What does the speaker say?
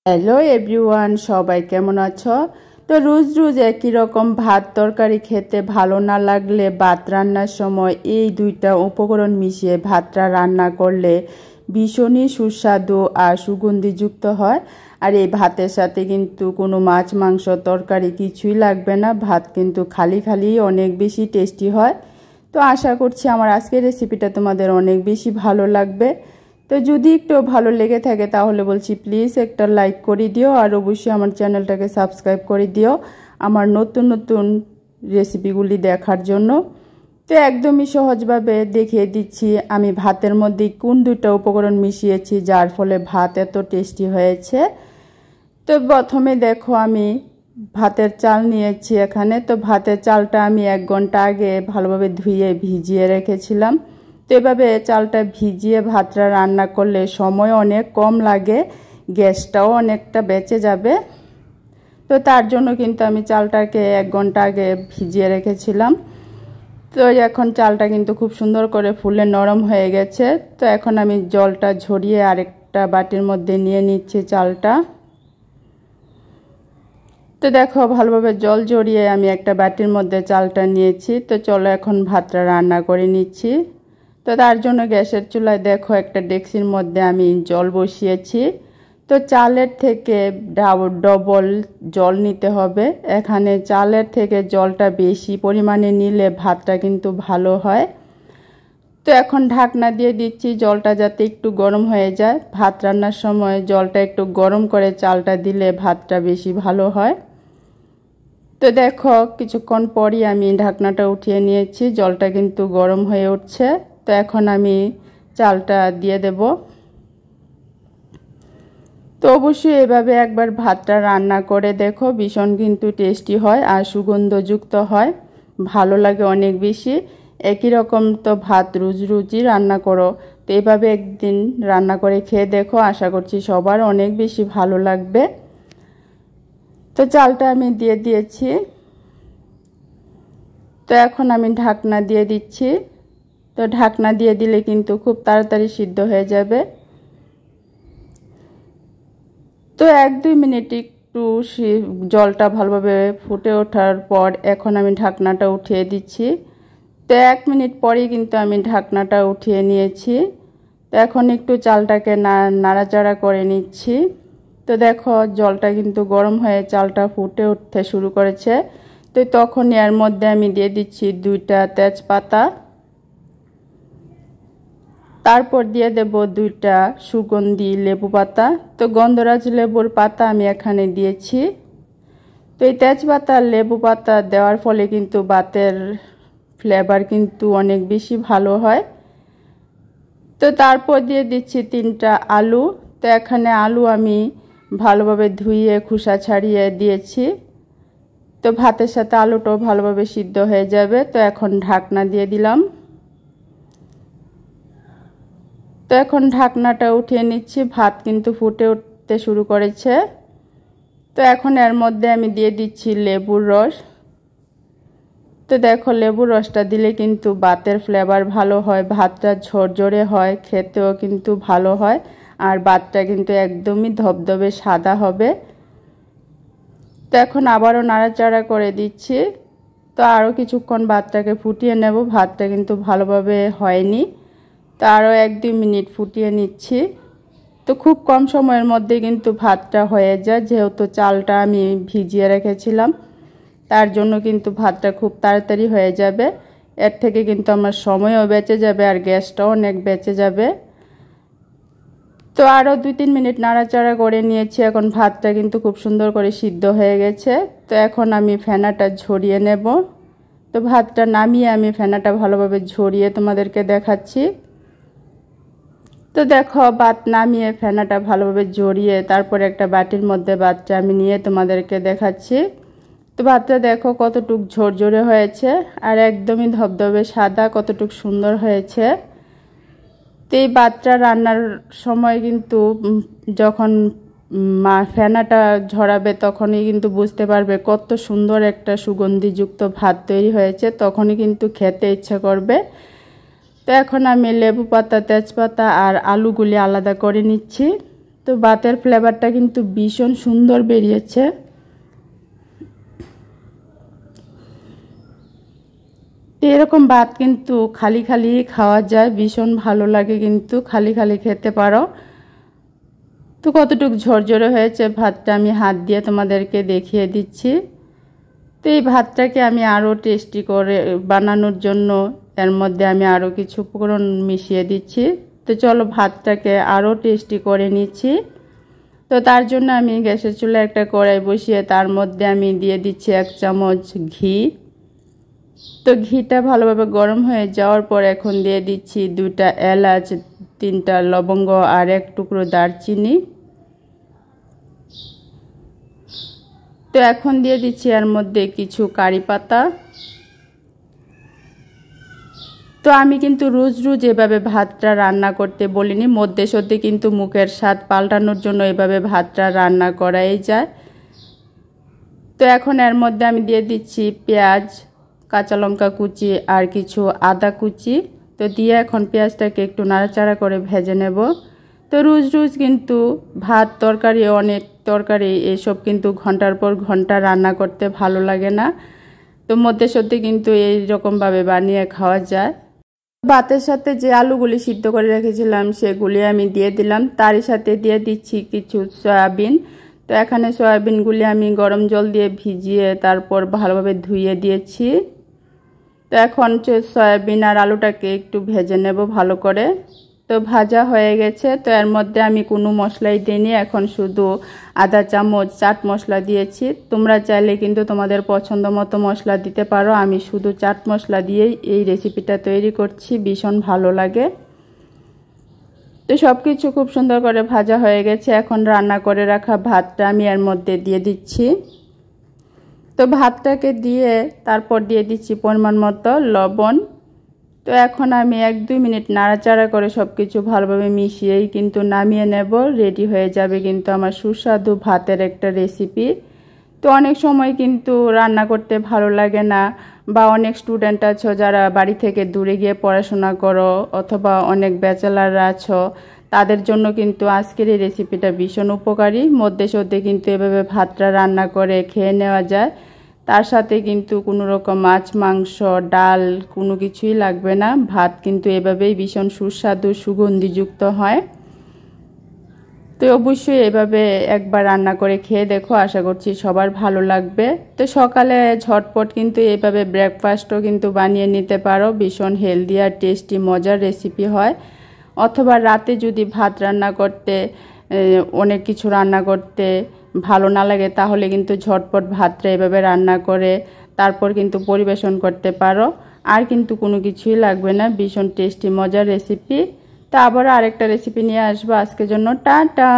Hello everyone, সবাই কেমন আছো? তো রোজ রোজ একই রকম ভাত তরকারি খেতে ভালো না লাগলে ভাত রান্নার সময় এই দুইটা উপকরণ মিশিয়ে ভাতটা রান্না করলে ভীষণই সুস্বাদু আর সুগন্ধিযুক্ত হয়। আর এই ভাতের সাথে কিন্তু কোনো মাছ মাংস তরকারি কিছুই লাগবে না, ভাত কিন্তু খালি খালি অনেক বেশি টেস্টি হয়। তো আশা করছি আমার আজকের রেসিপিটা তোমাদের অনেক বেশি ভালো লাগবে। তো যদি একটু ভালো লেগে থাকে তাহলে বলছি প্লিজ একটা লাইক করে দিও, আর অবশ্যই আমার চ্যানেলটাকে সাবস্ক্রাইব করে দিও আমার নতুন নতুন রেসিপিগুলি দেখার জন্য। তো একদমই সহজভাবে দেখিয়ে দিচ্ছি আমি ভাতের মধ্যে কোন দুটো উপকরণ মিশিয়েছি যার ফলে ভাত এত টেস্টি হয়েছে। তো প্রথমে দেখো আমি ভাতের চাল নিয়েছি এখানে। তো ভাতের চালটা আমি 1 ঘন্টা আগে ভালোভাবে ধুয়ে ভিজিয়ে রেখেছিলাম। তো এভাবে চালটা ভিজিয়ে ভাতটা রান্না করলে সময় অনেক কম লাগে, গ্যাসটাও অনেকটা বেঁচে যাবে। তো তার জন্য কিন্তু আমি চালটাকে 1 ঘন্টা আগে ভিজিয়ে রেখেছিলাম। তো এখন চালটা কিন্তু খুব সুন্দর করে ফুলে নরম হয়ে গেছে। তো এখন আমি জলটা ঝরিয়ে আরেকটা বাটির মধ্যে নিয়ে নিচ্ছি চালটা। তো দেখো ভালোভাবে জল ঝরিয়ে আমি একটা বাটির মধ্যে চালটা নিয়েছি। তো চলো এখন ভাতটা রান্না করে নিচ্ছি। তো তার জন্য গ্যাসের চুলায় দেখো একটা ডেকচির মধ্যে আমি জল বসিয়েছি। তো চালের থেকে ডবল জল নিতে হবে। এখানে চালের থেকে জলটা বেশি পরিমাণে নিলে ভাতটা কিন্তু ভালো হয়। তো এখন ঢাকনা দিয়ে দিচ্ছি জলটা যাতে একটু গরম হয়ে যায়। ভাত রান্নার সময় জলটা একটু গরম করে চালটা দিলে ভাতটা বেশি ভালো হয়। তো দেখো কিছুক্ষণ পরই আমি ঢাকনাটা উঠিয়ে নিয়েছি, জলটা কিন্তু গরম হয়ে উঠছে। তো এখন আমি চালটা দিয়ে দেব। তো অবশ্যই এভাবে একবার ভাতটা রান্না করে দেখো, ভীষণ কিন্তু টেস্টি হয় আর সুগন্ধযুক্ত হয়, ভালো লাগে অনেক বেশি। একই রকম তো ভাত রোজ রোজই রান্না করো, তো এভাবে একদিন রান্না করে খেয়ে দেখো, আশা করছি সবার অনেক বেশি ভালো লাগবে। তো চালটা আমি দিয়ে দিয়েছি। তো এখন আমি ঢাকনা দিয়ে দিচ্ছি। তো ঢাকনা দিয়ে দিলে কিন্তু খুব তাড়াতাড়ি সিদ্ধ হয়ে যাবে। তো 1-2 মিনিট একটু জলটা ভালোভাবে ফুটে ওঠার পর এখন আমি ঢাকনাটা উঠিয়ে দিচ্ছি। তো 1 মিনিট পরেই কিন্তু আমি ঢাকনাটা উঠিয়ে নিয়েছি। তো এখন একটু চালটাকে নাড়াচাড়া করে নিচ্ছি। তো দেখো জলটা কিন্তু গরম হয়ে চালটা ফুটে উঠতে শুরু করেছে। তো তখন এর মধ্যে আমি দিয়ে দিচ্ছি 2টা তেজপাতা, তারপর দিয়ে দেব 2টা সুগন্ধি লেবু পাতা। তো গন্ধরাজ লেবুর পাতা আমি এখানে দিয়েছি। তো এই তেজপাতা লেবু পাতা দেওয়ার ফলে কিন্তু ভাতের ফ্লেভার কিন্তু অনেক বেশি ভালো হয়। তো তারপর দিয়ে দিচ্ছি 3টা আলু। তো এখানে আলু আমি ভালোভাবে ধুয়ে খোসা ছাড়িয়ে দিয়েছি। তো ভাতের সাথে আলুটাও ভালোভাবে সিদ্ধ হয়ে যাবে। তো এখন ঢাকনা দিয়ে দিলাম। তো এখন ঢাকনাটা উঠিয়ে নিচ্ছি, ভাত কিন্তু ফুটে উঠতে শুরু করেছে। তো এখন এর মধ্যে আমি দিয়ে দিচ্ছি লেবুর রস। তো দেখো লেবুর রসটা দিলে কিন্তু ভাতের ফ্লেভার ভালো হয়, ভাতটা ঝরঝরে হয়, খেতেও কিন্তু ভালো হয়, আর ভাতটা কিন্তু একদমই ধবধবে সাদা হবে। তো এখন আবারও নাড়াচাড়া করে দিচ্ছি। তো আরও কিছুক্ষণ ভাতটাকে ফুটিয়ে নেব, ভাতটা কিন্তু ভালোভাবে হয়নি। তো আরও 1-2 মিনিট ফুটিয়ে নিচ্ছি। তো খুব কম সময়ের মধ্যে কিন্তু ভাতটা হয়ে যায়, যেহেতু চালটা আমি ভিজিয়ে রেখেছিলাম, তার জন্য কিন্তু ভাতটা খুব তাড়াতাড়ি হয়ে যাবে। এর থেকে কিন্তু আমার সময়ও বেঁচে যাবে আর গ্যাসটাও অনেক বেঁচে যাবে। তো আরও 2-3 মিনিট নাড়াচাড়া করে নিয়েছি। এখন ভাতটা কিন্তু খুব সুন্দর করে সিদ্ধ হয়ে গেছে। তো এখন আমি ফেনাটা ঝরিয়ে নেব। তো ভাতটা নামিয়ে আমি ফেনাটা ভালোভাবে ঝরিয়ে তোমাদেরকে দেখাচ্ছি। তো দেখো ভাত নামিয়ে ফেনাটা ভালোভাবে ঝরিয়ে তারপরে একটা বাটির মধ্যে ভাতটা আমি নিয়ে তোমাদেরকে দেখাচ্ছি। তো ভাতটা দেখো কতটুক ঝরঝরে হয়েছে আর একদমই ধবধবে সাদা, কতটুক সুন্দর হয়েছে। তো এই ভাতটা রান্নার সময় কিন্তু যখন ফেনাটা ঝরাবে তখনই কিন্তু বুঝতে পারবে কত সুন্দর একটা সুগন্ধিযুক্ত ভাত তৈরি হয়েছে, তখনই কিন্তু খেতে ইচ্ছা করবে। তো এখন আমি লেবু পাতা, তেজপাতা আর আলুগুলি আলাদা করে নিচ্ছি। তো ভাতের ফ্লেভারটা কিন্তু ভীষণ সুন্দর বেরিয়েছে। তো এরকম ভাত কিন্তু খালি খালি খাওয়া যায়, ভীষণ ভালো লাগে, কিন্তু খালি খালি খেতে পারো। তো কতটুকু ঝরঝরে হয়েছে ভাতটা আমি হাত দিয়ে তোমাদেরকে দেখিয়ে দিচ্ছি। তো এই ভাতটাকে আমি আরও টেস্টি করে বানানোর জন্য এর মধ্যে আমি আরও কিছু উপকরণ মিশিয়ে দিচ্ছি। তো চলো ভাতটাকে আরও টেস্টি করে নিচ্ছি। তো তার জন্য আমি গ্যাসের চুলায় একটা কড়াই বসিয়ে তার মধ্যে আমি দিয়ে দিচ্ছি 1 চামচ ঘি। তো ঘিটা ভালোভাবে গরম হয়ে যাওয়ার পর এখন দিয়ে দিচ্ছি 2টা এলাচ, 3টা লবঙ্গ আর 1 টুকরো দারচিনি। তো এখন দিয়ে দিচ্ছি এর মধ্যে কিছু কারি পাতা। তো আমি কিন্তু রোজ রোজ এভাবে ভাতটা রান্না করতে বলিনি, মধ্যে সত্যি কিন্তু মুখের স্বাদ পাল্টানোর জন্য এভাবে ভাতটা রান্না করাই যায়। তো এখন এর মধ্যে আমি দিয়ে দিচ্ছি পেঁয়াজ, কাঁচা লঙ্কা কুচি আর কিছু আদা কুচি। তো দিয়ে এখন পেঁয়াজটাকে একটু নাড়াচাড়া করে ভেজে নেব। তো রোজ রোজ কিন্তু ভাত তরকারি, অনেক তরকারি এসব কিন্তু ঘন্টার পর ঘন্টা রান্না করতে ভালো লাগে না। তো মধ্যে সত্যি কিন্তু এইরকমভাবে বানিয়ে খাওয়া যায়। ভাতের সাথে যে আলুগুলি সিদ্ধ করে রেখেছিলাম সেগুলি আমি দিয়ে দিলাম, তারই সাথে দিয়ে দিচ্ছি কিছু সয়াবিন। তো এখানে সয়াবিনগুলি আমি গরম জল দিয়ে ভিজিয়ে তারপর ভালোভাবে ধুয়ে দিয়েছি। তো এখন সয়াবিন আর আলুটাকে একটু ভেজে নেব ভালো করে। তো ভাজা হয়ে গেছে। তো এর মধ্যে আমি কোনো মশলাই দিইনি, এখন শুধু আধা চামচ চাট মশলা দিয়েছি। তোমরা চাইলে কিন্তু তোমাদের পছন্দ মতো মশলা দিতে পারো, আমি শুধু চাট মশলা দিয়েই এই রেসিপিটা তৈরি করছি, ভীষণ ভালো লাগে। তো সব কিছু খুব সুন্দর করে ভাজা হয়ে গেছে। এখন রান্না করে রাখা ভাতটা আমি এর মধ্যে দিয়ে দিচ্ছি। তো ভাতটাকে দিয়ে তারপর দিয়ে দিচ্ছি পরিমাণ মতো লবণ। তো এখন আমি 1-2 মিনিট নাড়াচাড়া করে সব কিছু ভালোভাবে মিশিয়েই কিন্তু নামিয়ে নেব। রেডি হয়ে যাবে কিন্তু আমার সুস্বাদু ভাতের একটা রেসিপি। তো অনেক সময় কিন্তু রান্না করতে ভালো লাগে না, বা অনেক স্টুডেন্ট আছো যারা বাড়ি থেকে দূরে গিয়ে পড়াশোনা করো, অথবা অনেক ব্যাচেলাররা আছো, তাদের জন্য কিন্তু আজকের এই রেসিপিটা ভীষণ উপকারী। মধ্যে সধ্যে কিন্তু এভাবে ভাতটা রান্না করে খেয়ে নেওয়া যায়। তার সাথে কিন্তু কোনো রকম মাছ, মাংস, ডাল কোনো কিছুই লাগবে না। ভাত কিন্তু এভাবেই ভীষণ সুস্বাদু সুগন্ধিযুক্ত হয়। তো অবশ্যই এভাবে একবার রান্না করে খেয়ে দেখো, আশা করছি সবার ভালো লাগবে। তো সকালে ঝটপট কিন্তু এইভাবে ব্রেকফাস্টও কিন্তু বানিয়ে নিতে পারো, ভীষণ হেলদি আর টেস্টি মজার রেসিপি হয়। অথবা রাতে যদি ভাত রান্না করতে, অনেক কিছু রান্না করতে ভালো না লাগে, তাহলে কিন্তু ঝটপট ভাতটা এভাবে রান্না করে তারপর কিন্তু পরিবেশন করতে পারো। আর কিন্তু কোনো কিছুই লাগবে না, ভীষণ টেস্টি মজার রেসিপি। তা আবার আরেকটা রেসিপি নিয়ে আসবো। আজকের জন্য টাটা।